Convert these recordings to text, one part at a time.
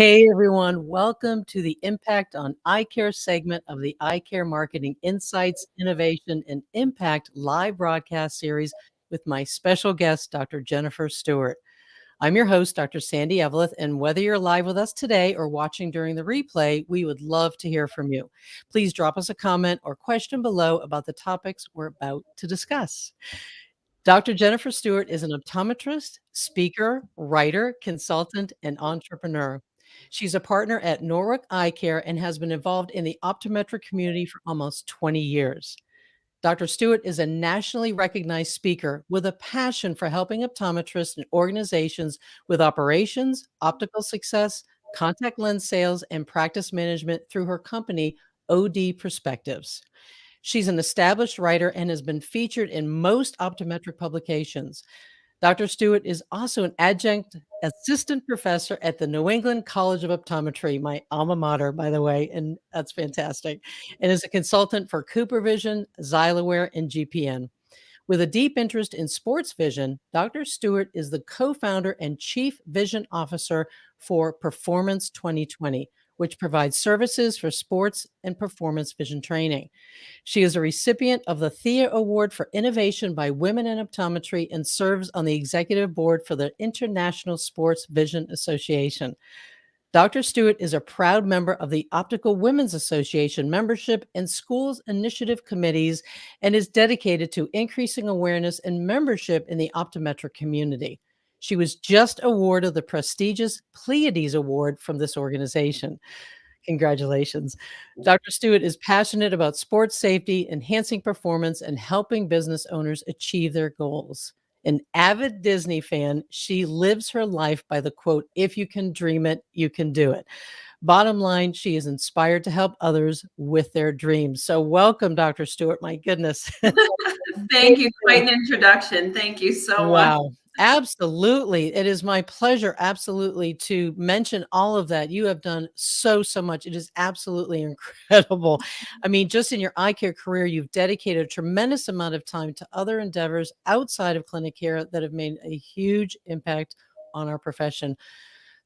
Hey everyone, welcome to the Impact on Eye Care segment of the Eye Care Marketing Insights, Innovation, and Impact live broadcast series with my special guest, Dr. Jennifer Stewart. I'm your host, Dr. Sandy Eveleth, and whether you're live with us today or watching during the replay, we would love to hear from you. Please drop us a comment or question below about the topics we're about to discuss. Dr. Jennifer Stewart is an optometrist, speaker, writer, consultant, and entrepreneur. She's a partner at Norwalk Eye Care and has been involved in the optometric community for almost 20 years. Dr. Stewart is a nationally recognized speaker with a passion for helping optometrists and organizations with operations, optical success, contact lens sales, and practice management through her company, OD Perspectives. She's an established writer and has been featured in most optometric publications. Dr. Stewart is also an adjunct assistant professor at the New England College of Optometry, my alma mater, by the way, and that's fantastic, and is a consultant for CooperVision, Xylaware, and GPN. With a deep interest in sports vision, Dr. Stewart is the co-founder and chief vision officer for Performance 2020, which provides services for sports and performance vision training. She is a recipient of the Thea Award for Innovation by Women in Optometry and serves on the executive board for the International Sports Vision Association. Dr. Stewart is a proud member of the Optical Women's Association membership and schools initiative committees and is dedicated to increasing awareness and membership in the optometric community. She was just awarded the prestigious Pleiades Award from this organization. Congratulations. Dr. Stewart is passionate about sports safety, enhancing performance, and helping business owners achieve their goals. An avid Disney fan, she lives her life by the quote, "If you can dream it, you can do it." Bottom line, she is inspired to help others with their dreams. So welcome, Dr. Stewart. My goodness. Thank you. Quite an introduction. Thank you so much. Wow. Absolutely. It is my pleasure, absolutely, to mention all of that. You have done so much. It is absolutely incredible. I mean, just in your eye care career, you've dedicated a tremendous amount of time to other endeavors outside of clinic care that have made a huge impact on our profession.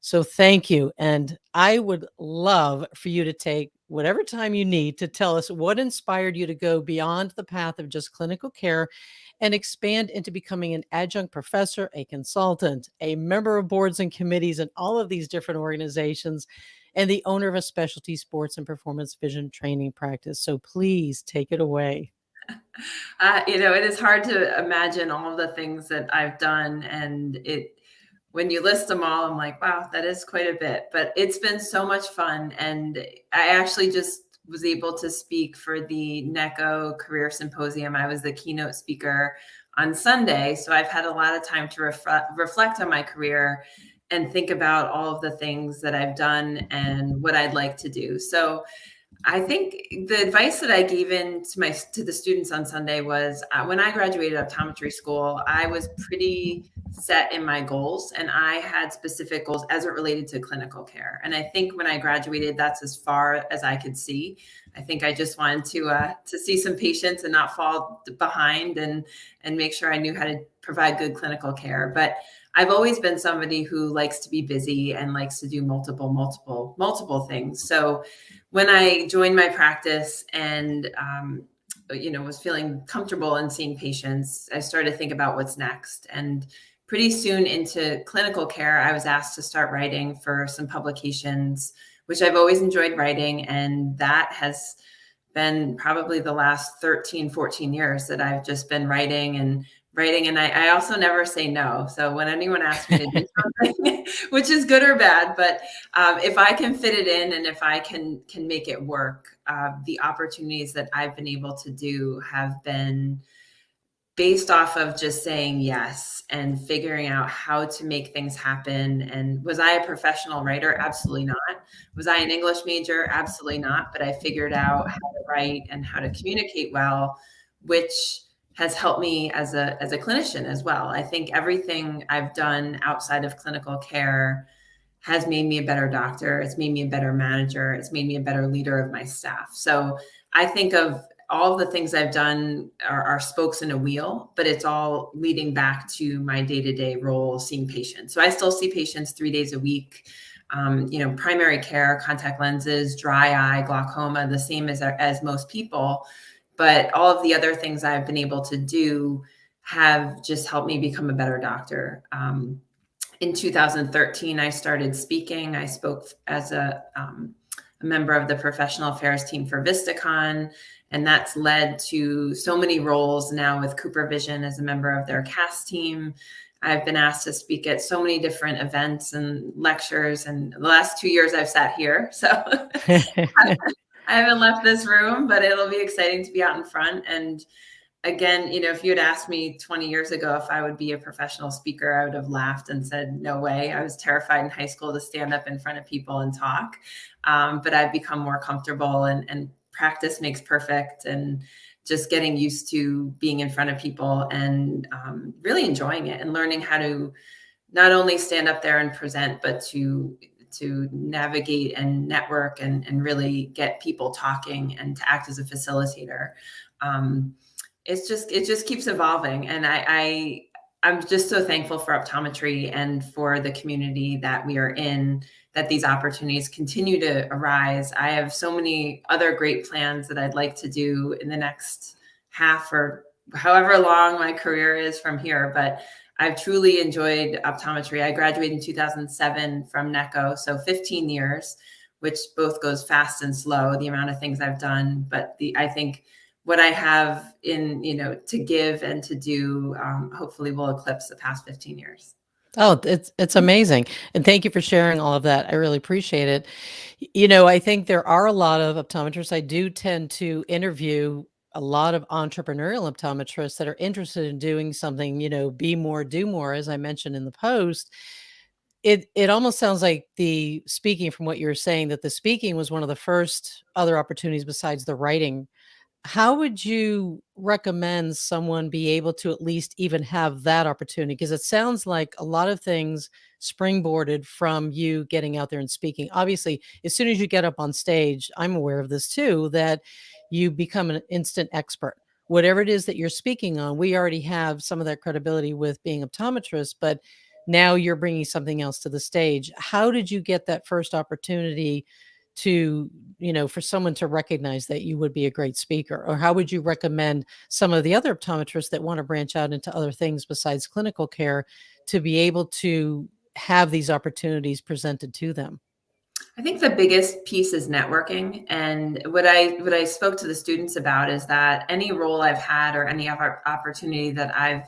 So thank you. And I would love for you to take whatever time you need to tell us what inspired you to go beyond the path of just clinical care and expand into becoming an adjunct professor, a consultant, a member of boards and committees and all of these different organizations, and the owner of a specialty sports and performance vision training practice. So please take it away. It is hard to imagine all of the things that I've done, and when you list them all, I'm like, wow, that is quite a bit, but it's been so much fun. And I actually just was able to speak for the NECO Career Symposium. I was the keynote speaker on Sunday. So I've had a lot of time to reflect on my career and think about all of the things that I've done and what I'd like to do. So I think the advice that I gave to the students on Sunday was when I graduated optometry school, I was pretty set in my goals, and I had specific goals as it related to clinical care. And I think when I graduated, that's as far as I could see. I think I just wanted to see some patients and not fall behind, and make sure I knew how to provide good clinical care. But I've always been somebody who likes to be busy and likes to do multiple things. So when I joined my practice and was feeling comfortable in seeing patients, I started to think about what's next. And pretty soon into clinical care, I was asked to start writing for some publications, which I've always enjoyed writing. And that has been probably the last 13, 14 years that I've just been writing. And I also never say no. So when anyone asks me to do something, which is good or bad, but if I can fit it in and if I can make it work, the opportunities that I've been able to do have been based off of just saying yes and figuring out how to make things happen. And was I a professional writer? Absolutely not. Was I an English major? Absolutely not. But I figured out how to write and how to communicate well, which has helped me as a clinician as well. I think everything I've done outside of clinical care has made me a better doctor. It's made me a better manager. It's made me a better leader of my staff. So I think of all of the things I've done are spokes in a wheel, but it's all leading back to my day-to-day role seeing patients. So I still see patients 3 days a week. primary care, contact lenses, dry eye, glaucoma, the same as most people. But all of the other things I've been able to do have just helped me become a better doctor. In 2013, I started speaking. I spoke as a member of the professional affairs team for VistaCon, and that's led to so many roles now with Cooper Vision as a member of their CAST team. I've been asked to speak at so many different events and lectures, and the last 2 years I've sat here. So I haven't left this room, but it'll be exciting to be out in front. And again, if you had asked me 20 years ago if I would be a professional speaker, I would have laughed and said, no way. I was terrified in high school to stand up in front of people and talk. But I've become more comfortable, and practice makes perfect, and just getting used to being in front of people and really enjoying it and learning how to not only stand up there and present, but to navigate and network and really get people talking and to act as a facilitator. It just keeps evolving. And I'm just so thankful for optometry and for the community that we are in, that these opportunities continue to arise. I have so many other great plans that I'd like to do in the next half or however long my career is from here, but I've truly enjoyed optometry. I graduated in 2007 from NECO, so 15 years, which both goes fast and slow, the amount of things I've done. But I think what I have to give and to do, hopefully will eclipse the past 15 years. Oh, it's amazing. And thank you for sharing all of that. I really appreciate it. I think there are a lot of optometrists. I do tend to interview a lot of entrepreneurial optometrists that are interested in doing something, be more, do more, as I mentioned in the post. It almost sounds like the speaking, from what you were saying, that the speaking was one of the first other opportunities besides the writing. How would you recommend someone be able to at least even have that opportunity? Because it sounds like a lot of things springboarded from you getting out there and speaking. Obviously, as soon as you get up on stage, I'm aware of this too, that you become an instant expert. Whatever it is that you're speaking on, we already have some of that credibility with being optometrists, but now you're bringing something else to the stage. How did you get that first opportunity to, for someone to recognize that you would be a great speaker? Or how would you recommend some of the other optometrists that want to branch out into other things besides clinical care to be able to have these opportunities presented to them? I think the biggest piece is networking. And what I spoke to the students about is that any role I've had or any other opportunity that I've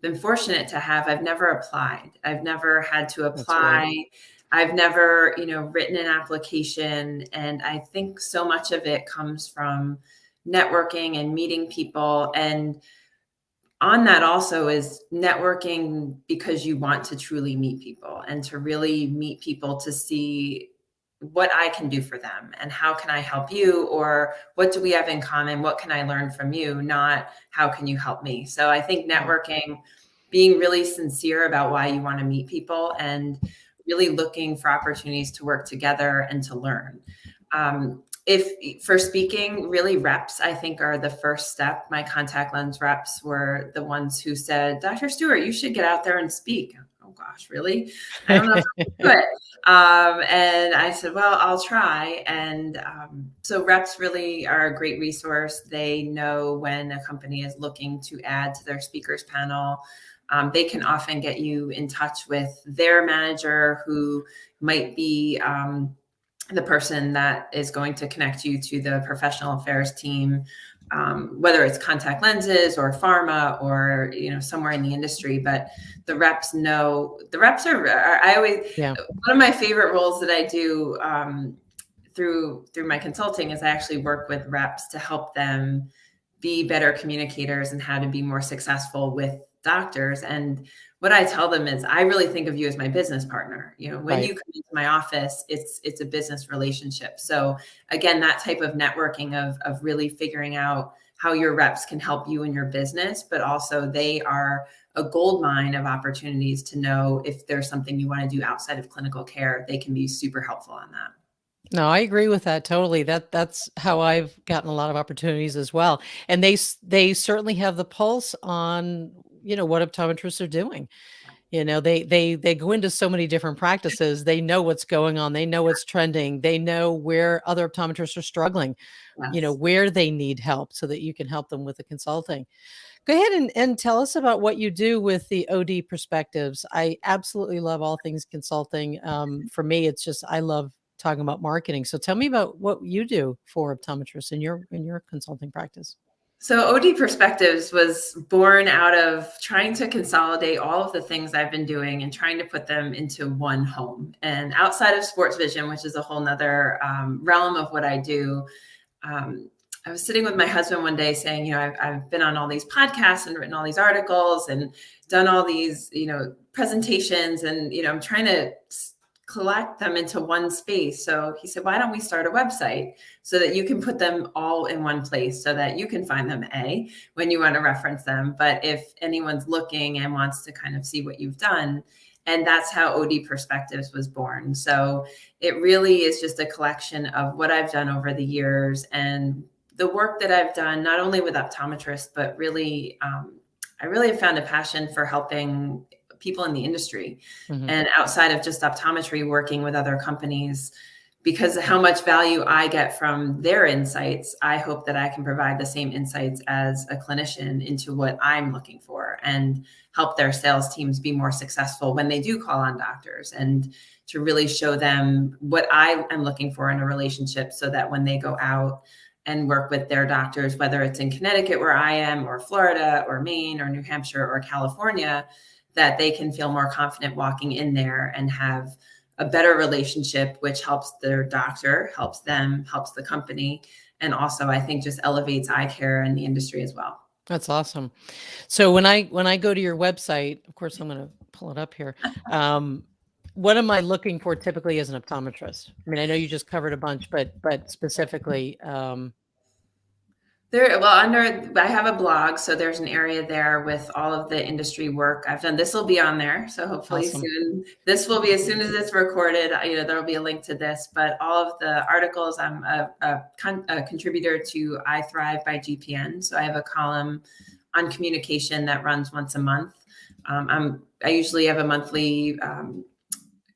been fortunate to have, I've never applied. I've never had to That's great. apply. I've never, written an application. And I think so much of it comes from networking and meeting people. And on that also is networking because you want to truly meet people and to really meet people to see what I can do for them and how can I help you, or what do we have in common? What can I learn from you? Not how can you help me? So I think networking, being really sincere about why you want to meet people and really looking for opportunities to work together and to learn. If for speaking, really reps, I think, are the first step. My contact lens reps were the ones who said, Dr. Stewart, you should get out there and speak. Oh gosh, really? I don't know if I can do it. And I said, well, I'll try. And so reps really are a great resource. They know when a company is looking to add to their speakers panel. They can often get you in touch with their manager, who might be the person that is going to connect you to the professional affairs team, whether it's contact lenses or pharma or somewhere in the industry. But the reps are I always, Yeah. one of my favorite roles that I do through my consulting is I actually work with reps to help them be better communicators and how to be more successful with doctors. And what I tell them is, I really think of you as my business partner. When Right. you come into my office, it's a business relationship. So again, that type of networking of really figuring out how your reps can help you in your business, but also they are a gold mine of opportunities to know if there's something you want to do outside of clinical care. They can be super helpful on that. No, I agree with that totally. That's how I've gotten a lot of opportunities as well. And they certainly have the pulse on, what optometrists are doing. They go into so many different practices. They know what's going on. They know what's trending. They know where other optometrists are struggling, Yes. where they need help so that you can help them with the consulting. Go ahead and tell us about what you do with the OD perspectives. I absolutely love all things consulting. For me, it's just I love talking about marketing. So tell me about what you do for optometrists in your consulting practice. So OD Perspectives was born out of trying to consolidate all of the things I've been doing and trying to put them into one home. And outside of sports vision, which is a whole nother realm of what I do, I was sitting with my husband one day saying, I've been on all these podcasts and written all these articles and done all these, presentations, and, I'm trying to collect them into one space. So he said, why don't we start a website so that you can put them all in one place so that you can find them, when you want to reference them, but if anyone's looking and wants to kind of see what you've done. And that's how OD Perspectives was born. So it really is just a collection of what I've done over the years and the work that I've done, not only with optometrists, but really, I really have found a passion for helping people in the industry and outside of just optometry, working with other companies, because how much value I get from their insights. I hope that I can provide the same insights as a clinician into what I'm looking for and help their sales teams be more successful when they do call on doctors, and to really show them what I am looking for in a relationship so that when they go out and work with their doctors, whether it's in Connecticut where I am, or Florida or Maine or New Hampshire or California, that they can feel more confident walking in there and have a better relationship, which helps their doctor, helps them, helps the company. And also, I think, just elevates eye care in the industry as well. That's awesome. So when I go to your website, of course, I'm going to pull it up here. What am I looking for typically as an optometrist? I mean, I know you just covered a bunch, but specifically, I have a blog, so there's an area there with all of the industry work I've done. This will be on there, so hopefully awesome. soon. This will be as soon as it's recorded. There will be a link to this, but all of the articles. I'm a contributor to I Thrive by GPN, so I have a column on communication that runs once a month. I usually have a monthly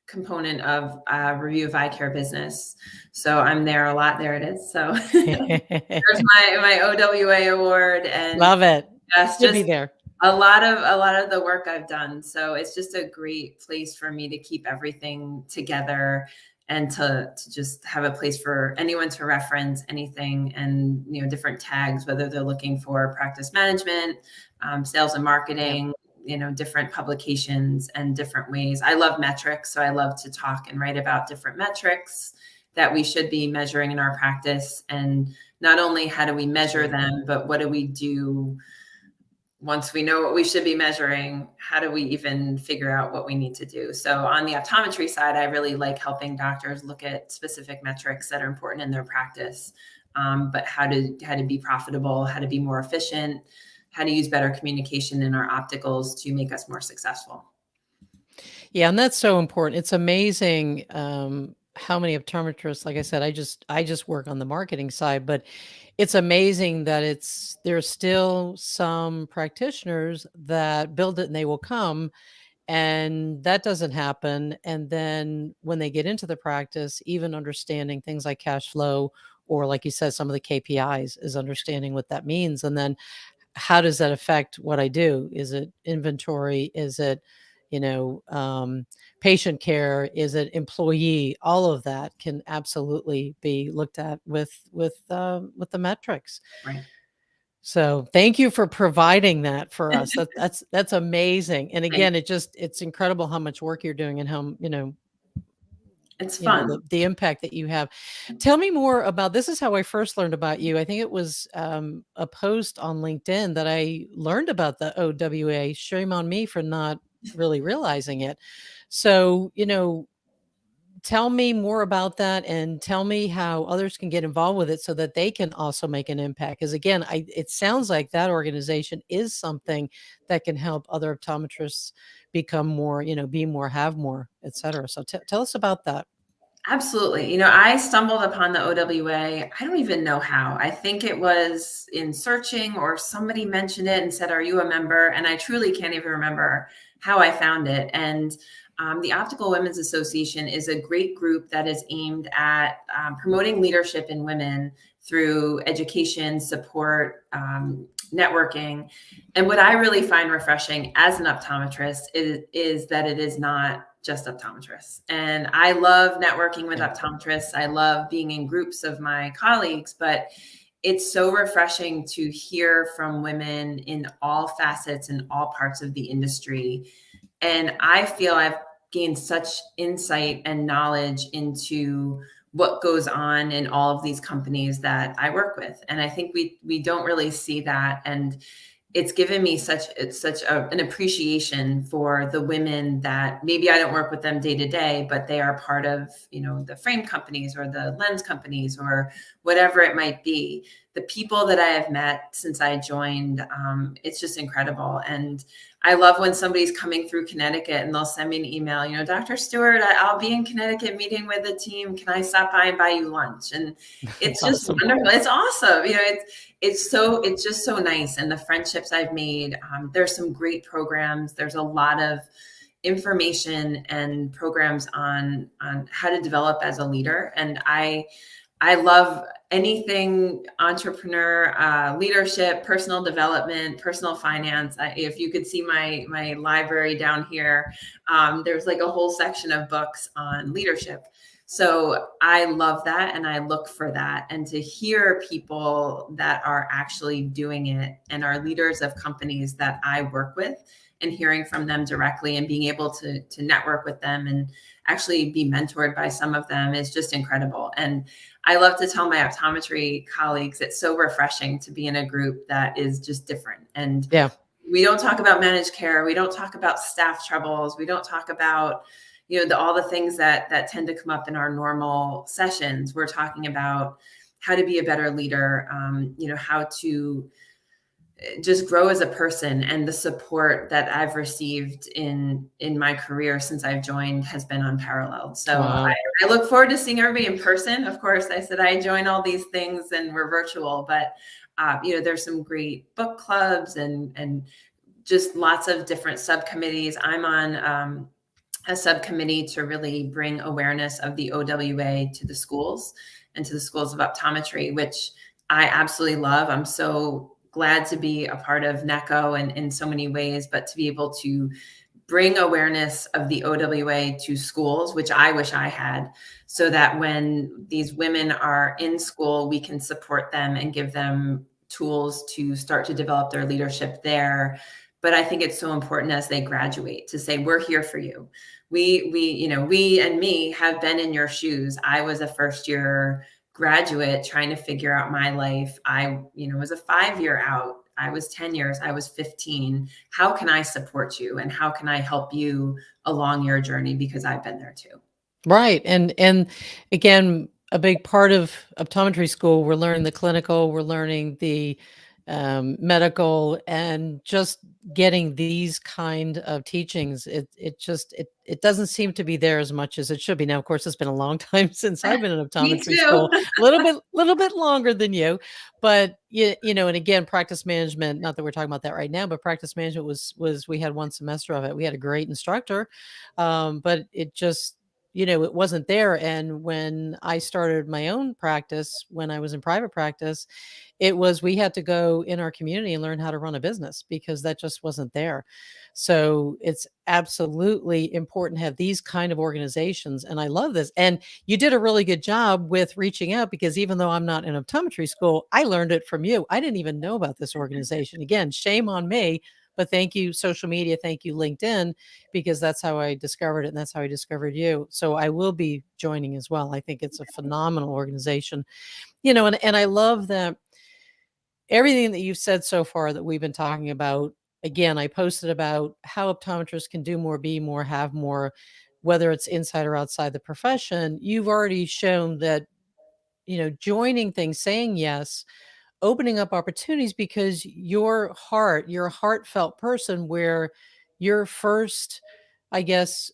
component of review of eye care business. So I'm there a lot. There it is. So there's my OWA award, and love it. Yes, Should be there. A lot of the work I've done. So it's just a great place for me to keep everything together and to just have a place for anyone to reference anything, and different tags, whether they're looking for practice management, sales and marketing, different publications and different ways. I love metrics, so I love to talk and write about different metrics that we should be measuring in our practice, and not only how do we measure them, but what do we do once we know what we should be measuring? How do we even figure out what we need to do? So on the optometry side, I really like helping doctors look at specific metrics that are important in their practice, but how to be profitable, how to be more efficient, how to use better communication in our opticals to make us more successful. Yeah, and that's so important. It's amazing how many optometrists, like I said, I just work on the marketing side, but it's amazing that there's still some practitioners that build it and they will come, and that doesn't happen. And then when they get into the practice, even understanding things like cash flow, or like you said, some of the KPIs, is understanding what that means. And then how does that affect what I do? Is it inventory? Is it, patient care? Is it employee? All of that can absolutely be looked at with the metrics. Right. So thank you for providing that for us. That's amazing. And again, it's incredible how much work you're doing and how, it's fun. The impact that you have. Tell me more about, this is how I first learned about you. I think it was a post on LinkedIn that I learned about the OWA. Shame on me for not really realizing it. So, tell me more about that, and tell me how others can get involved with it so that they can also make an impact. Because again, it sounds like that organization is something that can help other optometrists become more, be more, have more, et cetera. So tell us about that. Absolutely. I stumbled upon the OWA. I don't even know how. I think it was in searching or somebody mentioned it and said, "Are you a member?" And I truly can't even remember how I found it. And the Optical Women's Association is a great group that is aimed at promoting leadership in women through education, support, networking. And what I really find refreshing as an optometrist is that it is not just optometrists. And I love networking with Yeah. optometrists. I love being in groups of my colleagues, but it's so refreshing to hear from women in all facets and all parts of the industry. And I feel I've gained such insight and knowledge into what goes on in all of these companies that I work with. And I think we don't really see that. And it's given me an appreciation for the women that maybe I don't work with them day to day, but they are part of, the frame companies or the lens companies or whatever it might be. The people that I have met since I joined, it's just incredible. And I love when somebody's coming through Connecticut and they'll send me an email, Dr. Stewart, I'll be in Connecticut meeting with the team. Can I stop by and buy you lunch? And That's it's just awesome. wonderful. It's awesome. It's just so nice. And the friendships I've made, there's some great programs. There's a lot of information and programs on how to develop as a leader. And I love anything entrepreneur, leadership, personal development, personal finance. If you could see my library down here, there's like a whole section of books on leadership. So I love that, and I look for that. And to hear people that are actually doing it and are leaders of companies that I work with, and hearing from them directly and being able to network with them and actually be mentored by some of them is just incredible. And I love to tell my optometry colleagues it's so refreshing to be in a group that is just different. And Yeah. we don't talk about managed care. We don't talk about staff troubles. We don't talk about, all the things that tend to come up in our normal sessions. We're talking about how to be a better leader, how to just grow as a person. And the support that I've received in my career since I've joined has been unparalleled. So Wow. I look forward to seeing everybody in person. Of course, I said I join all these things and we're virtual, but there's some great book clubs and just lots of different subcommittees. I'm on a subcommittee to really bring awareness of the OWA to the schools and to the schools of optometry, which I absolutely love. I'm so glad to be a part of NECO and in so many ways, but to be able to bring awareness of the OWA to schools, which I wish I had, so that when these women are in school, we can support them and give them tools to start to develop their leadership there. But I think it's so important as they graduate to say, we're here for you. We and me have been in your shoes. I was a first year graduate trying to figure out my life. I, was a 5-year out. I was 10 years. I was 15. How can I support you? And how can I help you along your journey? Because I've been there too. Right. And again, a big part of optometry school, we're learning the clinical, we're learning the medical, and just getting these kind of teachings. It doesn't seem to be there as much as it should be. Now, of course, it's been a long time since I've been in Me optometry too. school, little bit longer than you, but and again, practice management, not that we're talking about that right now, but practice management was we had one semester of it. We had a great instructor. But it just, it wasn't there. And when I started my own practice, when I was in private practice, it was we had to go in our community and learn how to run a business because that just wasn't there. So it's absolutely important to have these kind of organizations. And I love this. And you did a really good job with reaching out because even though I'm not in optometry school, I learned it from you. I didn't even know about this organization. Again, shame on me. But thank you, social media. Thank you, LinkedIn, because that's how I discovered it. And that's how I discovered you. So I will be joining as well. I think it's a phenomenal organization, and I love that everything that you've said so far that we've been talking about. Again, I posted about how optometrists can do more, be more, have more, whether it's inside or outside the profession. You've already shown that, joining things, saying yes, opening up opportunities because you're a heartfelt person where your first, I guess,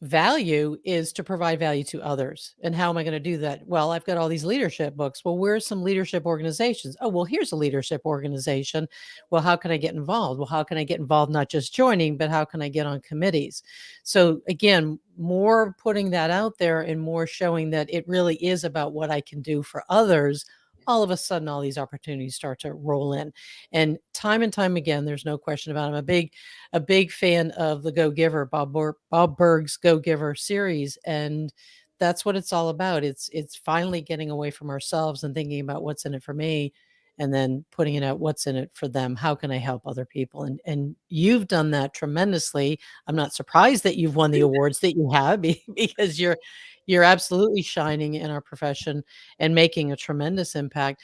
value is to provide value to others. And how am I going to do that? Well, I've got all these leadership books. Well, where's some leadership organizations? Oh, well, here's a leadership organization. Well, how can I get involved? Well, how can I get involved, not just joining, but how can I get on committees? So again, more putting that out there and more showing that it really is about what I can do for others. All of a sudden, all these opportunities start to roll in. And time again, there's no question about it. I'm a big fan of the Go Giver, Bob Berg's Go Giver series, and that's what it's all about. It's finally getting away from ourselves and thinking about what's in it for me, and then putting it out what's in it for them. How can I help other people? And you've done that tremendously. I'm not surprised that you've won the awards that you have because you're absolutely shining in our profession and making a tremendous impact.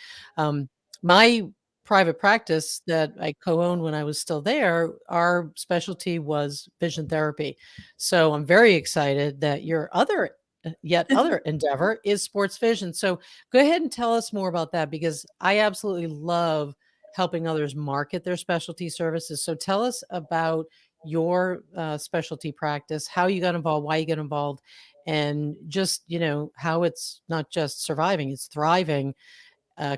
My private practice that I co-owned when I was still there, our specialty was vision therapy. So I'm very excited that your yet other endeavor is sports vision. So go ahead and tell us more about that, because I absolutely love helping others market their specialty services. So tell us about your specialty practice, how you got involved, why you got involved, and just, how it's not just surviving, it's thriving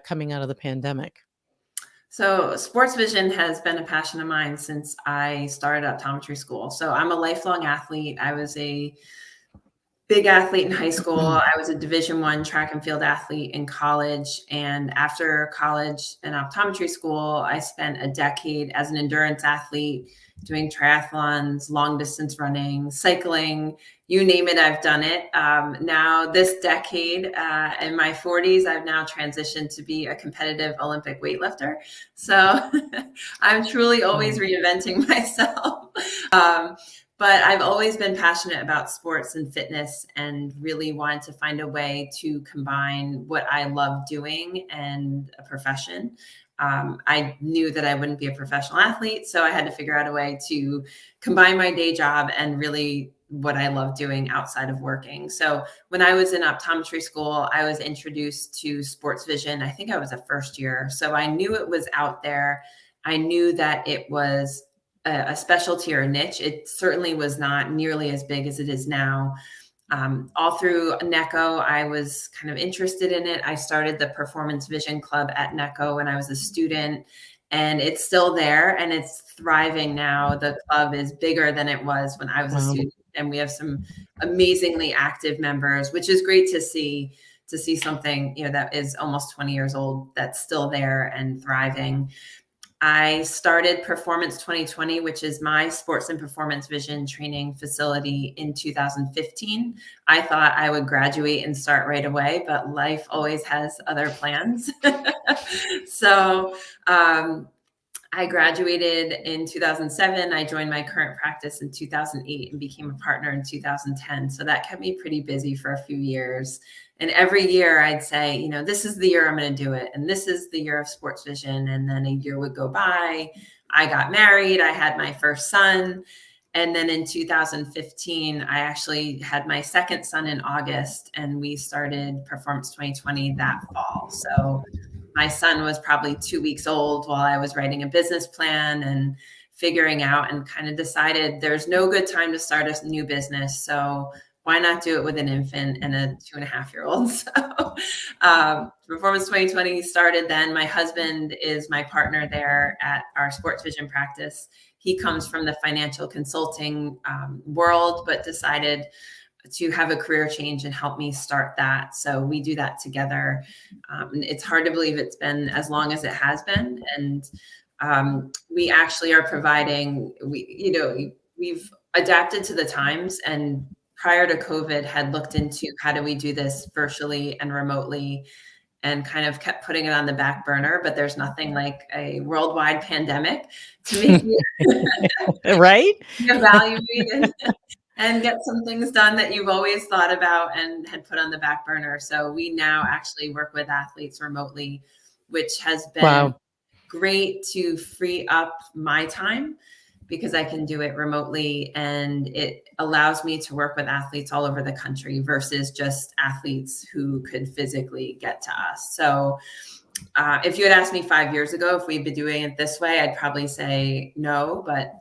coming out of the pandemic. So sports vision has been a passion of mine since I started optometry school. So I'm a lifelong athlete. I was a big athlete in high school. I was a Division I track and field athlete in college. And after college and optometry school, I spent a decade as an endurance athlete doing triathlons, long distance running, cycling, you name it, I've done it. Now this decade, in my 40s, I've now transitioned to be a competitive Olympic weightlifter. So I'm truly always reinventing myself. But I've always been passionate about sports and fitness, and really wanted to find a way to combine what I love doing and a profession. I knew that I wouldn't be a professional athlete, so I had to figure out a way to combine my day job and really what I love doing outside of working. So when I was in optometry school, I was introduced to sports vision. I think I was a first year. So I knew it was out there. I knew that it was a specialty or a niche. It certainly was not nearly as big as it is now. All through NECO, I was kind of interested in it. I started the Performance Vision Club at NECO when I was a student, and it's still there and it's thriving now. The club is bigger than it was when I was a student, and we have some amazingly active members, which is great to see something, that is almost 20 years old that's still there and thriving. I started Performance 2020, which is my sports and performance vision training facility, in 2015. I thought I would graduate and start right away, but life always has other plans. So I graduated in 2007. I joined my current practice in 2008 and became a partner in 2010. So that kept me pretty busy for a few years. And every year I'd say, this is the year I'm going to do it. And this is the year of sports vision. And then a year would go by. I got married. I had my first son. And then in 2015, I actually had my second son in August, and we started Performance 2020 that fall. So my son was probably 2 weeks old while I was writing a business plan and figuring out, and kind of decided there's no good time to start a new business. So why not do it with an infant and a 2.5-year-old? So Performance 2020 started then. My husband is my partner there at our sports vision practice. He comes from the financial consulting world, but decided to have a career change and help me start that. So we do that together. It's hard to believe it's been as long as it has been. And we actually are providing, we've adapted to the times, and prior to COVID had looked into how do we do this virtually and remotely, and kind of kept putting it on the back burner. But there's nothing like a worldwide pandemic to make you right? evaluate and get some things done that you've always thought about and had put on the back burner. So we now actually work with athletes remotely, which has been great to free up my time, because I can do it remotely, and it allows me to work with athletes all over the country versus just athletes who could physically get to us. So if you had asked me 5 years ago if we'd be doing it this way, I'd probably say no, but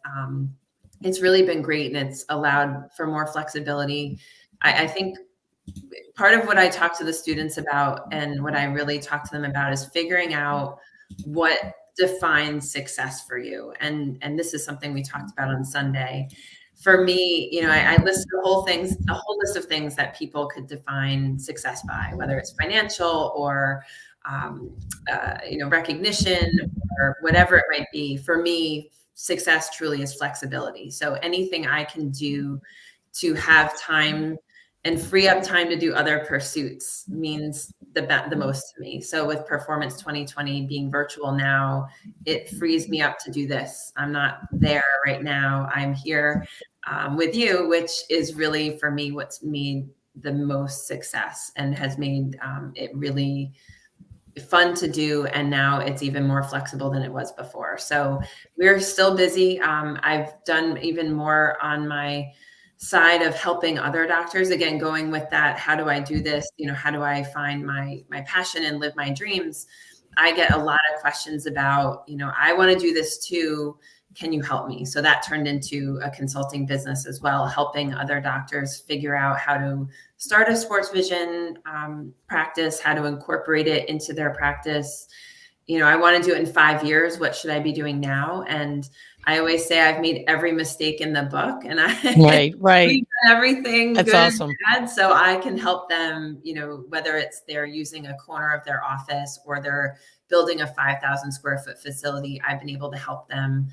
it's really been great, and it's allowed for more flexibility. I think part of what I talk to the students about and what I really talk to them about is figuring out what defines success for you. And this is something we talked about on Sunday. For me, I listed a whole list of things that people could define success by, whether it's financial or recognition or whatever it might be. For me, success truly is flexibility. So anything I can do to have time and free up time to do other pursuits means the most to me. So with Performance 2020 being virtual now, it frees me up to do this. I'm not there right now. I'm here with you, which is really for me what's made the most success and has made it really fun to do. And now it's even more flexible than it was before. So we're still busy. I've done even more on my side of helping other doctors, again, going with that, how do I do this? How do I find my passion and live my dreams? I get a lot of questions about, I want to do this too. Can you help me? So that turned into a consulting business as well, helping other doctors figure out how to start a sports vision practice, how to incorporate it into their practice. I want to do it in 5 years. What should I be doing now? And I always say I've made every mistake in the book, and Right. we've done everything That's good awesome. and bad. So I can help them, whether it's they're using a corner of their office or they're building a 5,000 square foot facility. I've been able to help them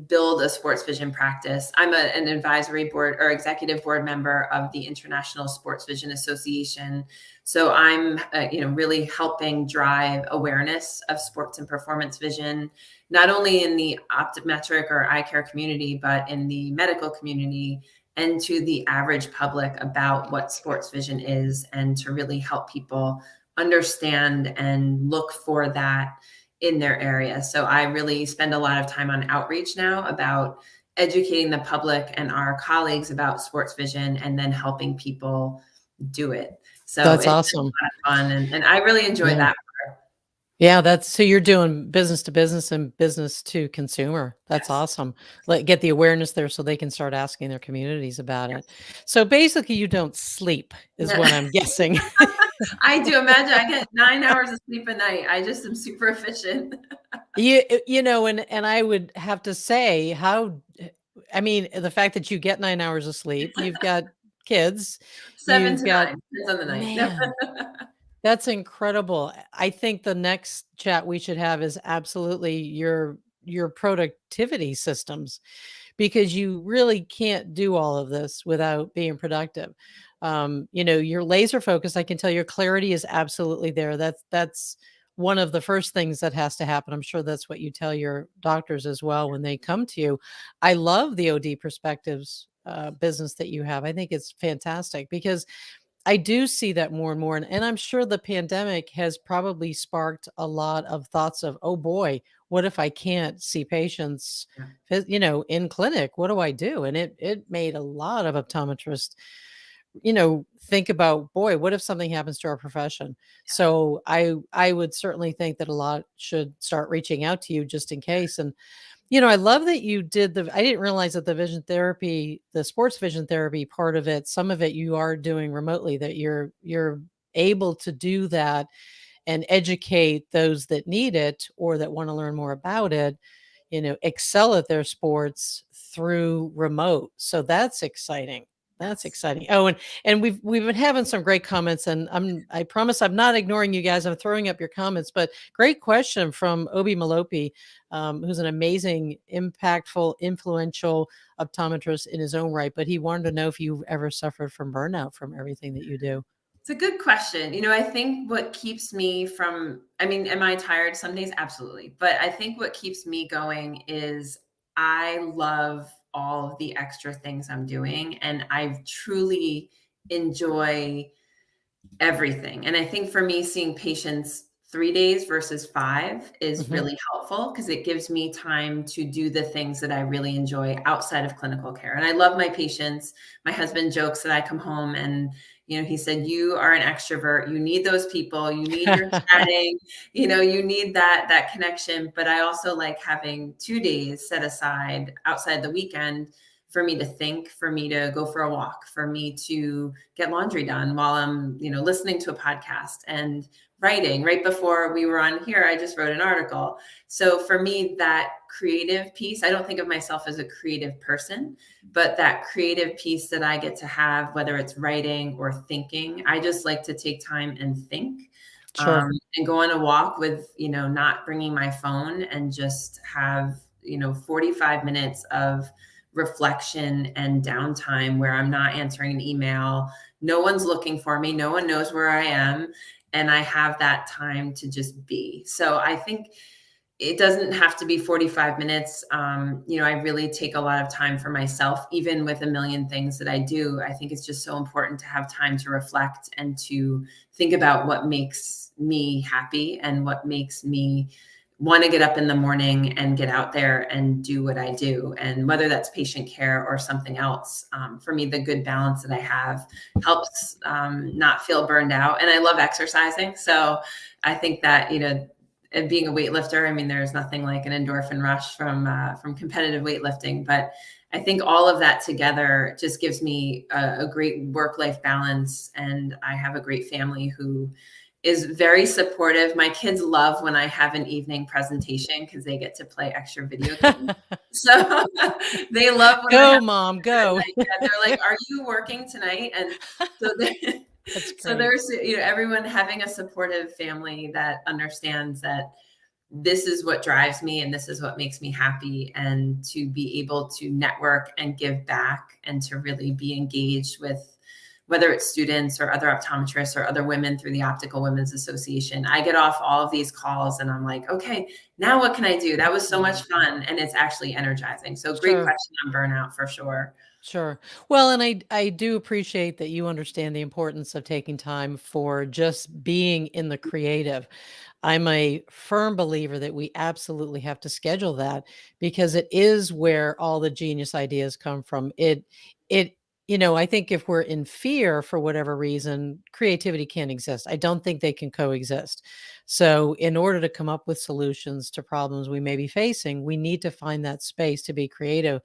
build a sports vision practice. I'm an advisory board or executive board member of the International Sports Vision Association. So I'm, really helping drive awareness of sports and performance vision, not only in the optometric or eye care community, but in the medical community and to the average public about what sports vision is, and to really help people understand and look for that in their area. So I really spend a lot of time on outreach now about educating the public and our colleagues about sports vision, and then helping people do it. So That's it's been awesome. a lot of fun, and I really enjoy Yeah. that. Yeah, so you're doing business to business and business to consumer. That's Yes. awesome. Get the awareness there so they can start asking their communities about it. So basically you don't sleep is what I'm guessing. I do imagine I get 9 hours of sleep a night. I just am super efficient. And I would have to say I mean, the fact that you get 9 hours of sleep, you've got kids, 7 you've to got 9, depends on the night. man. That's incredible. I think the next chat we should have is absolutely your productivity systems, because you really can't do all of this without being productive. You're laser focused. I can tell your clarity is absolutely there. That's one of the first things that has to happen. I'm sure that's what you tell your doctors as well when they come to you. I love the OD perspectives business that you have. I think it's fantastic because I do see that more and more, and I'm sure the pandemic has probably sparked a lot of thoughts of, "Oh boy, what if I can't see patients, Yeah. in clinic? What do I do?" And it made a lot of optometrists, think about, "Boy, what if something happens to our profession?" So I would certainly think that a lot should start reaching out to you just in case. And I love that you did I didn't realize that the sports vision therapy part of it, some of it you are doing remotely, that you're able to do that and educate those that need it or that want to learn more about it, excel at their sports through remote. So that's exciting. That's Yes. exciting. Oh, and we've been having some great comments, and I promise I'm not ignoring you guys. I'm throwing up your comments, but great question from Obi Malopi, who's an amazing, impactful, influential optometrist in his own right. But he wanted to know if you've ever suffered from burnout from everything that you do. It's a good question. I think what keeps me am I tired some days? Absolutely. But I think what keeps me going is I love all of the extra things I'm doing, and I truly enjoy everything. And I think for me, seeing patients 3 days versus 5 is Mhm. really helpful because it gives me time to do the things that I really enjoy outside of clinical care. And I love my patients. My husband jokes that I come home and He said, you are an extrovert. You need those people. You need your chatting. You need that connection. But I also like having 2 days set aside outside the weekend for me to think, for me to go for a walk, for me to get laundry done while I'm, listening to a podcast and writing. Right before we were on here, I just wrote an article. So for me, that creative piece, I don't think of myself as a creative person, but that creative piece that I get to have, whether it's writing or thinking, I just like to take time and think. Sure. And go on a walk with, not bringing my phone, and just have, 45 minutes of reflection and downtime where I'm not answering an email. No one's looking for me. No one knows where I am. And I have that time to just be. So I think it doesn't have to be 45 minutes. I really take a lot of time for myself, even with a million things that I do. I think it's just so important to have time to reflect and to think about what makes me happy and what makes me want to get up in the morning and get out there and do what I do. And whether that's patient care or something else, for me, the good balance that I have helps not feel burned out. And I love exercising. So I think that, and being a weightlifter, I mean, there's nothing like an endorphin rush from competitive weightlifting. But I think all of that together just gives me a great work-life balance. And I have a great family who is very supportive. My kids love when I have an evening presentation because they get to play extra video games. So they love when I Go, have Mom, go. they're like, "Are you working tonight?" And so That's great. so there's everyone having a supportive family that understands that this is what drives me and this is what makes me happy, and to be able to network and give back and to really be engaged with whether it's students or other optometrists or other women through the Optical Women's Association. I get off all of these calls and I'm like, okay, now what can I do? That was so much fun. And it's actually energizing. So great Sure. question on burnout for sure. Sure. Well, and I do appreciate that you understand the importance of taking time for just being in the creative. I'm a firm believer that we absolutely have to schedule that, because it is where all the genius ideas come from. It I think if we're in fear for whatever reason, creativity can't exist. I don't think they can coexist. So in order to come up with solutions to problems we may be facing, we need to find that space to be creative.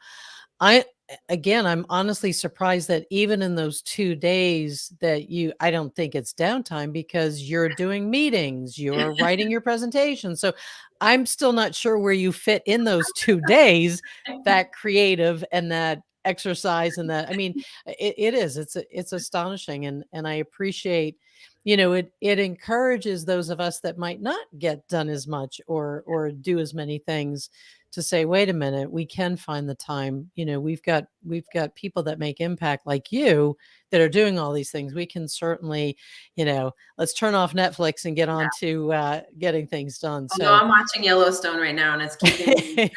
I Again, I'm honestly surprised that even in those 2 days that I don't think it's downtime, because you're doing meetings, you're writing your presentation. So I'm still not sure where you fit in those 2 days, that creative and that exercise and that, I mean, it is, it's astonishing. And I appreciate, it encourages those of us that might not get done as much or do as many things, to say, wait a minute, we can find the time. We've got people that make impact like you, that are doing all these things. We can certainly, let's turn off Netflix and get on to getting things done. Oh, no, So I'm watching Yellowstone right now, and it's keeping me.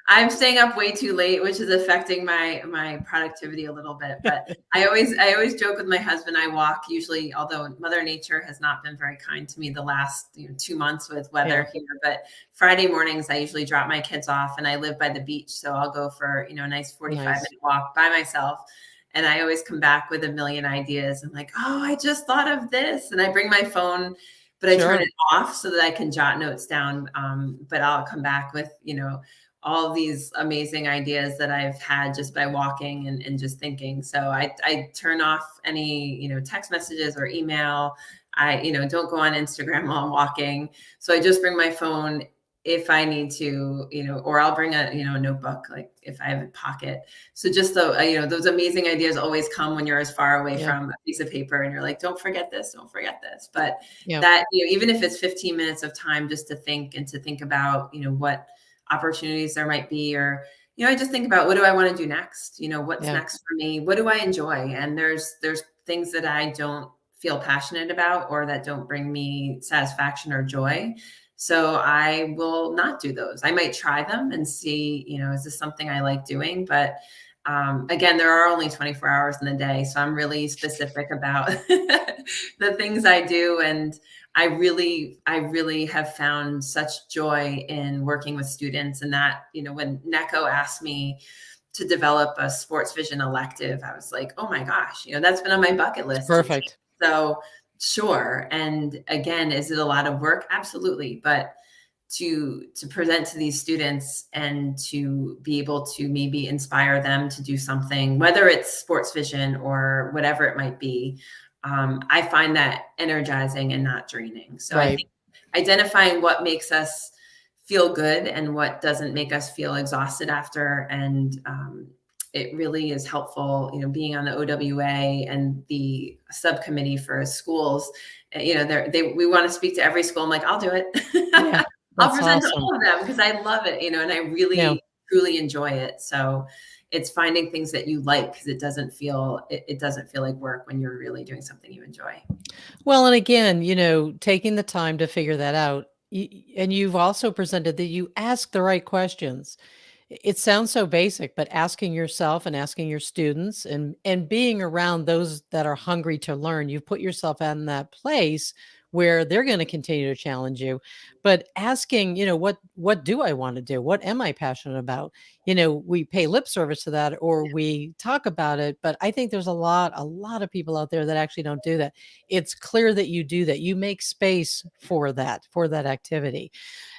I'm staying up way too late, which is affecting my productivity a little bit. But I always joke with my husband. I walk usually, although Mother Nature has not been very kind to me the last 2 months with weather here. But Friday mornings, I usually drop my kids off, and I live by the beach, so I'll go for a nice 45-minute walk by myself. And I always come back with a million ideas. I'm like, oh, I just thought of this, and I bring my phone, but I turn it off so that I can jot notes down. But I'll come back with, all these amazing ideas that I've had just by walking and just thinking. So I turn off any, text messages or email. I, don't go on Instagram while I'm walking. So I just bring my phone if I need to, or I'll bring a, a notebook, like if I have a pocket. So just those amazing ideas always come when you're as far away from a piece of paper, and you're like, don't forget this, don't forget this. But that, even if it's 15 minutes of time just to think and to think about, what opportunities there might be, or, I just think about, what do I want to do next? What's next for me? What do I enjoy? And there's things that I don't feel passionate about, or that don't bring me satisfaction or joy. So I will not do those. I might try them and see, is this something I like doing? But again, there are only 24 hours in the day. So I'm really specific about the things I do. And I really have found such joy in working with students. And that, when NECO asked me, to develop a sports vision elective. I was like, oh my gosh, that's been on my bucket list to take. Perfect. So sure. And again, is it a lot of work? Absolutely. But to present to these students and to be able to maybe inspire them to do something, whether it's sports vision or whatever it might be, I find that energizing and not draining. So I Right. think identifying what makes us feel good and what doesn't make us feel exhausted after, and it really is helpful, being on the OWA and the subcommittee for schools. We want to speak to every school. I'm like, I'll do it. Yeah. I'll That's present to awesome. all of them because I love it, and I Yeah. really truly enjoy it. So it's finding things that you like, because it doesn't feel like work when you're really doing something you enjoy. Well, and again, taking the time to figure that out, and you've also presented that you ask the right questions. It sounds so basic, but asking yourself and asking your students and being around those that are hungry to learn, you've put yourself in that place where they're going to continue to challenge you. But asking, what do I want to do? What am I passionate about? We pay lip service to that or we talk about it, but I think there's a lot of people out there that actually don't do that. It's clear that you do that. You make space for that activity.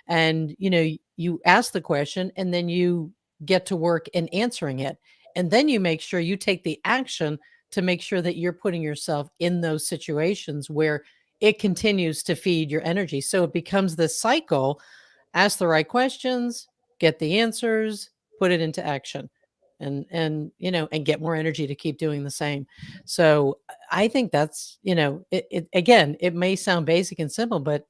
And you ask the question and then you get to work in answering it, and then you make sure you take the action to make sure that you're putting yourself in those situations where it continues to feed your energy, so it becomes this cycle. Ask the right questions, get the answers, put it into action, and get more energy to keep doing the same. So I think that's, it again, it may sound basic and simple, but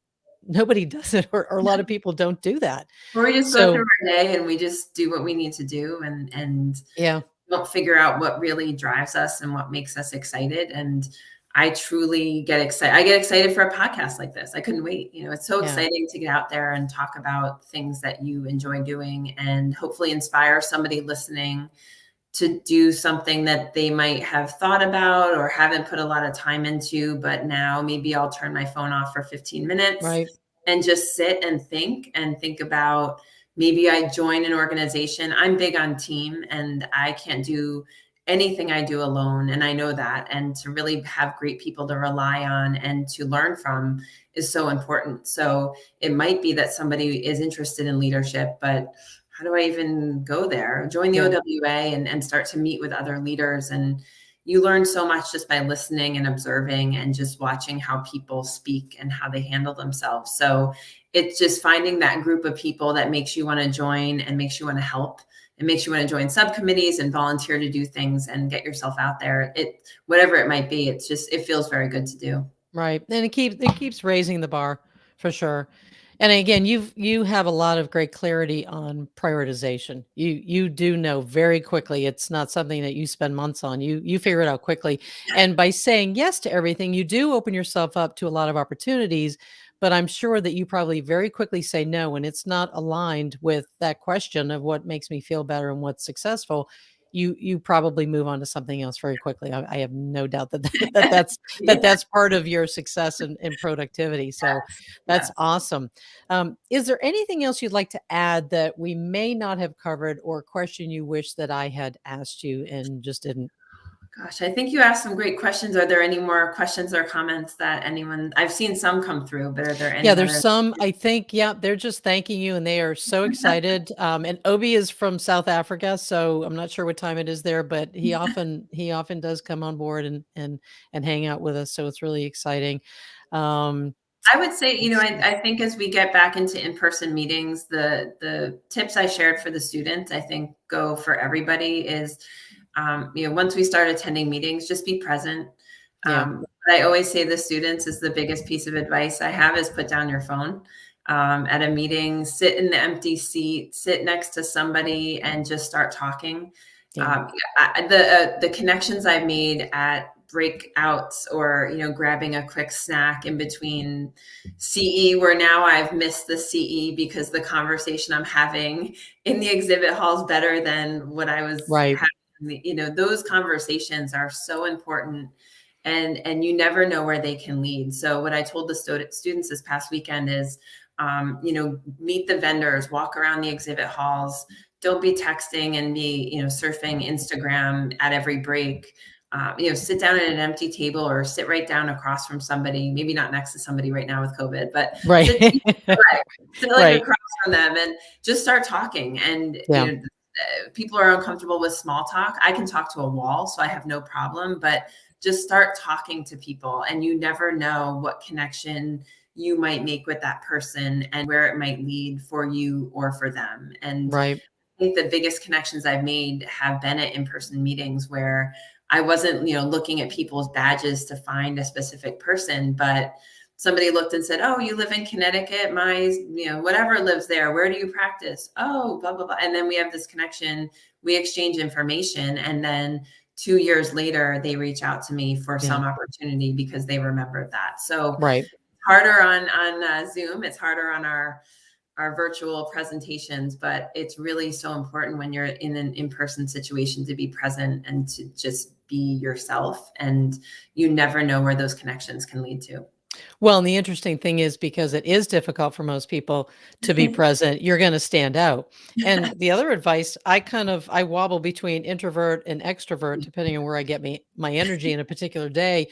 nobody does it, or a lot of people don't do that. Or we just go through So our day and we just do what we need to do, and yeah, don't figure out what really drives us and what makes us excited. And I truly get excited. I get excited for a podcast like this. I couldn't wait. It's so yeah, exciting to get out there and talk about things that you enjoy doing, and hopefully inspire somebody listening to do something that they might have thought about or haven't put a lot of time into, but now maybe I'll turn my phone off for 15 minutes right, and just sit and think about, maybe I join an organization. I'm big on team, and I can't do anything I do alone. And I know that. And to really have great people to rely on and to learn from is so important. So it might be that somebody is interested in leadership, but how do I even go there? Join the yeah, OWA and start to meet with other leaders. And you learn so much just by listening and observing and just watching how people speak and how they handle themselves. So it's just finding that group of people that makes you want to join and makes you want to help and makes you want to join subcommittees and volunteer to do things and get yourself out there. Whatever it might be, it feels very good to do. right, and it keeps raising the bar for sure. And again, you have a lot of great clarity on prioritization. You do know very quickly. It's not something that you spend months on. You figure it out quickly. And by saying yes to everything, you do open yourself up to a lot of opportunities, but I'm sure that you probably very quickly say no when it's not aligned with that question of what makes me feel better and what's successful. You probably move on to something else very quickly. I have no doubt Yeah. that's part of your success and productivity. So that's Yes. awesome. Is there anything else you'd like to add that we may not have covered, or a question you wish that I had asked you and just didn't? Gosh, I think you asked some great questions. Are there any more questions or comments that I've seen some come through, but are there Yeah, any there's others? some, I think, yeah, they're just thanking you and they are so excited. And Obi is from South Africa, so I'm not sure what time it is there, but he often does come on board and hang out with us. So it's really exciting. Um, I would say, let's see. I think as we get back into in-person meetings, the tips I shared for the students, I think go for everybody is, once we start attending meetings, just be present. Yeah, What I always say to the students is the biggest piece of advice I have is put down your phone. At a meeting, sit in the empty seat, sit next to somebody and just start talking. yeah, The connections I've made at breakouts, or grabbing a quick snack in between CE, where now I've missed the CE because the conversation I'm having in the exhibit hall is better than what I was right, having. Those conversations are so important, and you never know where they can lead. So what I told the students this past weekend is, meet the vendors, walk around the exhibit halls, don't be texting and be, surfing Instagram at every break. Sit down at an empty table or sit right down across from somebody, maybe not next to somebody right now with COVID, but Right. sit, right, sit like Right. across from them and just start talking. And, Yeah. people are uncomfortable with small talk. I can talk to a wall, so I have no problem, but just start talking to people, and you never know what connection you might make with that person and where it might lead for you or for them. And Right. I think the biggest connections I've made have been at in-person meetings where I wasn't, looking at people's badges to find a specific person, but somebody looked and said, "Oh, you live in Connecticut. My, whatever lives there. Where do you practice?" Oh, blah, blah, blah. And then we have this connection. We exchange information. And then 2 years later, they reach out to me for Yeah. some opportunity because they remembered that. So Right. harder on Zoom. It's harder on our virtual presentations, but it's really so important when you're in an in-person situation to be present and to just be yourself. And you never know where those connections can lead to. Well, and the interesting thing is because it is difficult for most people to be present, you're going to stand out. And the other advice, I wobble between introvert and extrovert depending on where I get my energy in a particular day.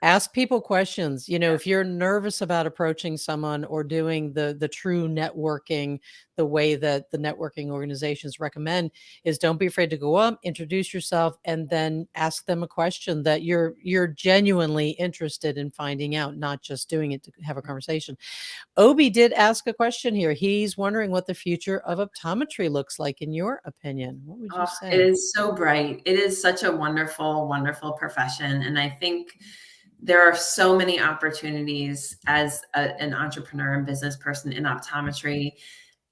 Ask people questions. If you're nervous about approaching someone or doing the true networking, the way that the networking organizations recommend is don't be afraid to go up, introduce yourself, and then ask them a question that you're genuinely interested in finding out, not just doing it to have a conversation. Obi did ask a question here. He's wondering what the future of optometry looks like in your opinion. What would you Oh, it say? is so bright. It is such a wonderful, wonderful profession. And I think there are so many opportunities as an entrepreneur and business person in optometry.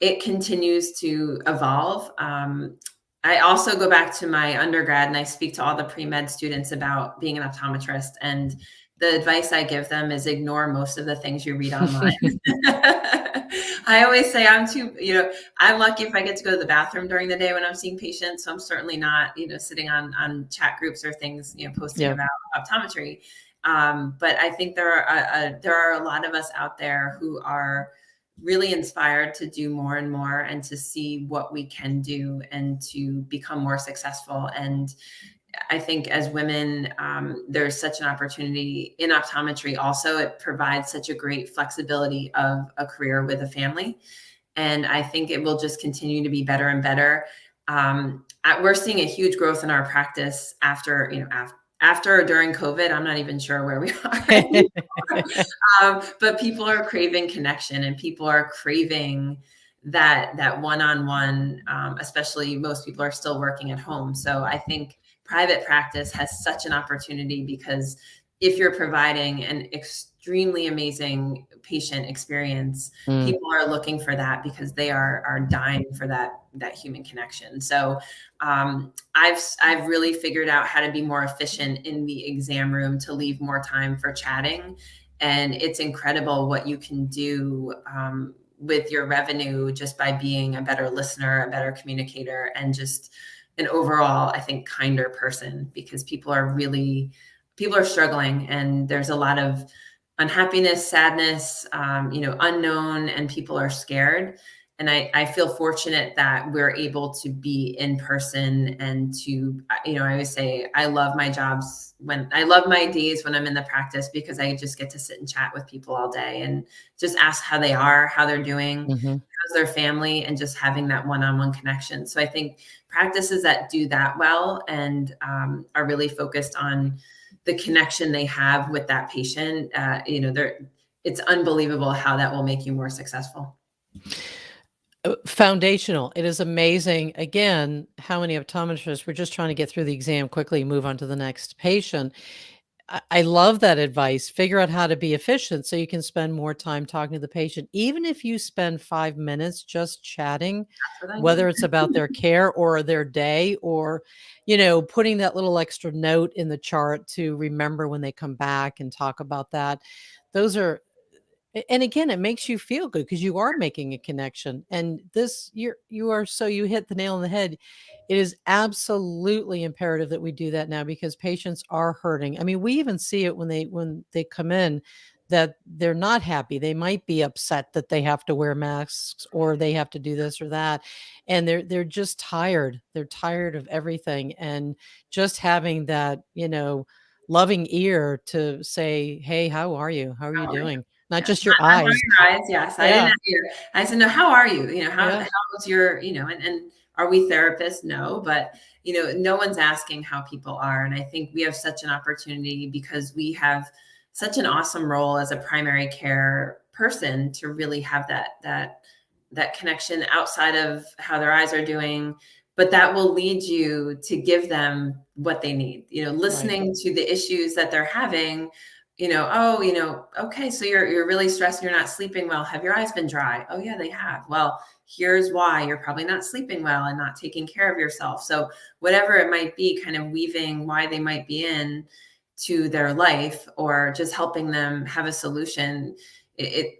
It continues to evolve. I also go back to my undergrad and I speak to all the pre-med students about being an optometrist. And the advice I give them is ignore most of the things you read online. I always say I'm lucky if I get to go to the bathroom during the day when I'm seeing patients. So I'm certainly not, sitting on chat groups or things, posting Yeah. about optometry. But I think there are a lot of us out there who are really inspired to do more and more and to see what we can do and to become more successful. And I think as women, there's such an opportunity in optometry. Also, it provides such a great flexibility of a career with a family. And I think it will just continue to be better and better. We're seeing a huge growth in our practice after or during COVID. I'm not even sure where we are anymore. But people are craving connection and people are craving that one-on-one, especially most people are still working at home. So I think private practice has such an opportunity because if you're providing an extremely amazing patient experience, Mm. people are looking for that because they are dying for that human connection. So I've really figured out how to be more efficient in the exam room to leave more time for chatting. And it's incredible what you can do with your revenue just by being a better listener, a better communicator, and just an overall, I think, kinder person, because people are struggling and there's a lot of unhappiness, sadness, unknown, and people are scared. And I feel fortunate that we're able to be in person and to, I always say I love my days when I'm in the practice because I just get to sit and chat with people all day and just ask how they are, how they're doing, Mhm. how's their family, and just having that one-on-one connection. So I think practices that do that well and are really focused on the connection they have with that patient, it's unbelievable how that will make you more successful. Foundational. It is amazing, again, how many optometrists we're just trying to get through the exam quickly, move on to the next patient. I love that advice. Figure out how to be efficient so you can spend more time talking to the patient. Even if you spend 5 minutes just chatting, That's what I do. whether it's about their care or their day or, putting that little extra note in the chart to remember when they come back and talk about that. Those are and again, it makes you feel good because you are making a connection. And this you hit the nail on the head. It is absolutely imperative that we do that now because patients are hurting. I mean, we even see it when they come in that they're not happy. They might be upset that they have to wear masks or they have to do this or that. And they're just tired. They're tired of everything. And just having that, loving ear to say, "Hey, how are you? How are you How are you? doing?" Not Yes, just your not eyes. your eyes, yes, I didn't Yeah. have your I said, "No, how are you?" Yeah. How's your and are we therapists? No, but, no one's asking how people are, and I think we have such an opportunity because we have such an awesome role as a primary care person to really have that connection outside of how their eyes are doing, but that will lead you to give them what they need. Right. Listening to the issues that they're having, oh, okay, so you're really stressed, you're not sleeping well. Have your eyes been dry? Oh yeah, they have. Well, here's why. You're probably not sleeping well and not taking care of yourself. So whatever it might be, kind of weaving why they might be in to their life or just helping them have a solution.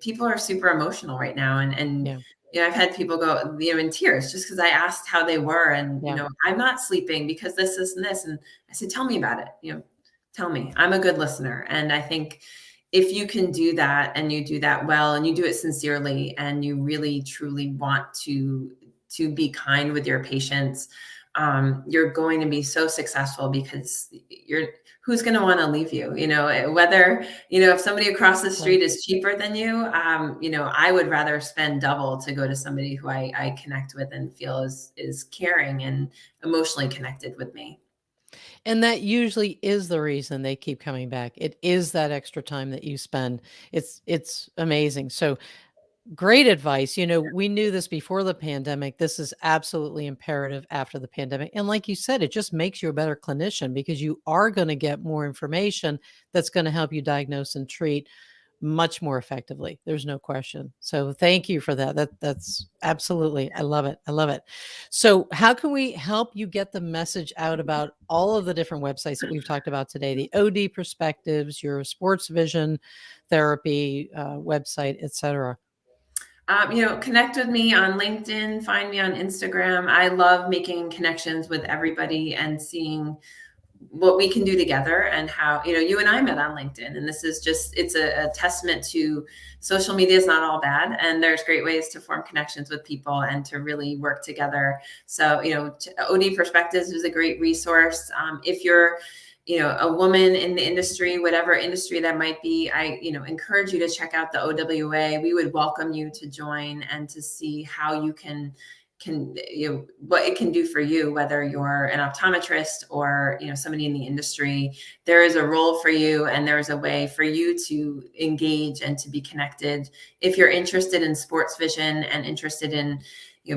People are super emotional right now, and Yeah. I've had people go, in tears just because I asked how they were, and Yeah. I'm not sleeping because this and this, and I said, tell me about it. Tell me. I'm a good listener, and I think if you can do that and you do that well and you do it sincerely and you really truly want to be kind with your patients, you're going to be so successful because who's going to want to leave you, whether, if somebody across the Right. street is cheaper than you, I would rather spend double to go to somebody who I connect with and feel is caring and emotionally connected with me. And that usually is the reason they keep coming back. It is that extra time that you spend. It's amazing. So great advice. We knew this before the pandemic. This is absolutely imperative after the pandemic. And like you said, it just makes you a better clinician because you are going to get more information that's going to help you diagnose and treat much more effectively. There's no question. So thank you for that. That's absolutely. I love it. I love it. So how can we help you get the message out about all of the different websites that we've talked about today? The OD perspectives, your sports vision therapy website, etc. Connect with me on LinkedIn, find me on Instagram. I love making connections with everybody and seeing what we can do together and how, you and I met on LinkedIn, and it's a testament to social media is not all bad. And there's great ways to form connections with people and to really work together. So, OD Perspectives is a great resource. If you're, a woman in the industry, whatever industry that might be, I, encourage you to check out the OWA. We would welcome you to join and to see how you can what it can do for you, whether you're an optometrist or somebody in the industry. There is a role for you and there is a way for you to engage and to be connected. If you're interested in sports vision and interested in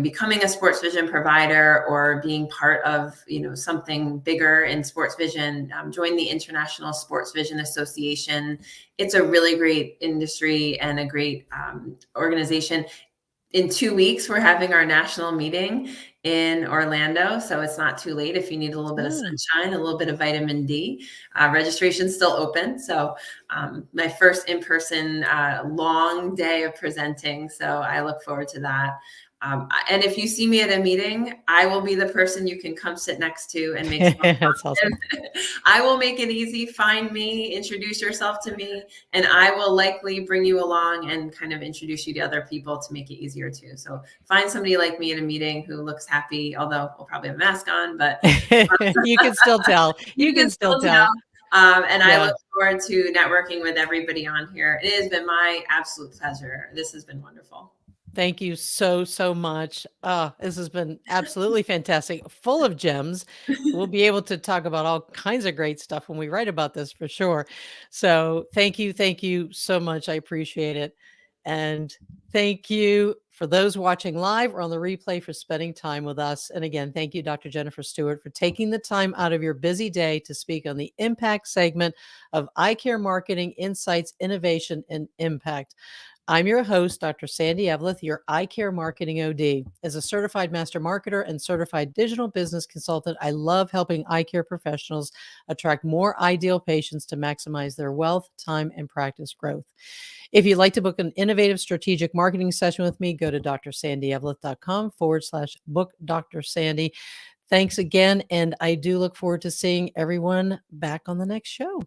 becoming a sports vision provider or being part of something bigger in sports vision, join the International Sports Vision Association. It's a really great industry and a great organization. In 2 weeks, we're having our national meeting in Orlando. So it's not too late if you need a little bit of sunshine, a little bit of vitamin D. Registration's still open. So my first in-person long day of presenting. So I look forward to that. And if you see me at a meeting, I will be the person you can come sit next to and make small talk. That's awesome. I will make it easy. Find me, introduce yourself to me, and I will likely bring you along and kind of introduce you to other people to make it easier too. So find somebody like me at a meeting who looks happy, although we'll probably have a mask on, but You can still tell. You can still tell. And I Yeah. look forward to networking with everybody on here. It has been my absolute pleasure. This has been wonderful. Thank you so, so much. This has been absolutely fantastic, full of gems. We'll be able to talk about all kinds of great stuff when we write about this for sure. So thank you so much. I appreciate it. And thank you for those watching live or on the replay for spending time with us. And again, thank you, Dr. Jennifer Stewart, for taking the time out of your busy day to speak on the impact segment of eye care marketing, insights, innovation, and impact. I'm your host, Dr. Sandy Eveleth, your eye care marketing OD. As a certified master marketer and certified digital business consultant, I love helping eye care professionals attract more ideal patients to maximize their wealth, time, and practice growth. If you'd like to book an innovative strategic marketing session with me, go to drsandyeveleth.com/book Dr. Sandy. Thanks again. And I do look forward to seeing everyone back on the next show.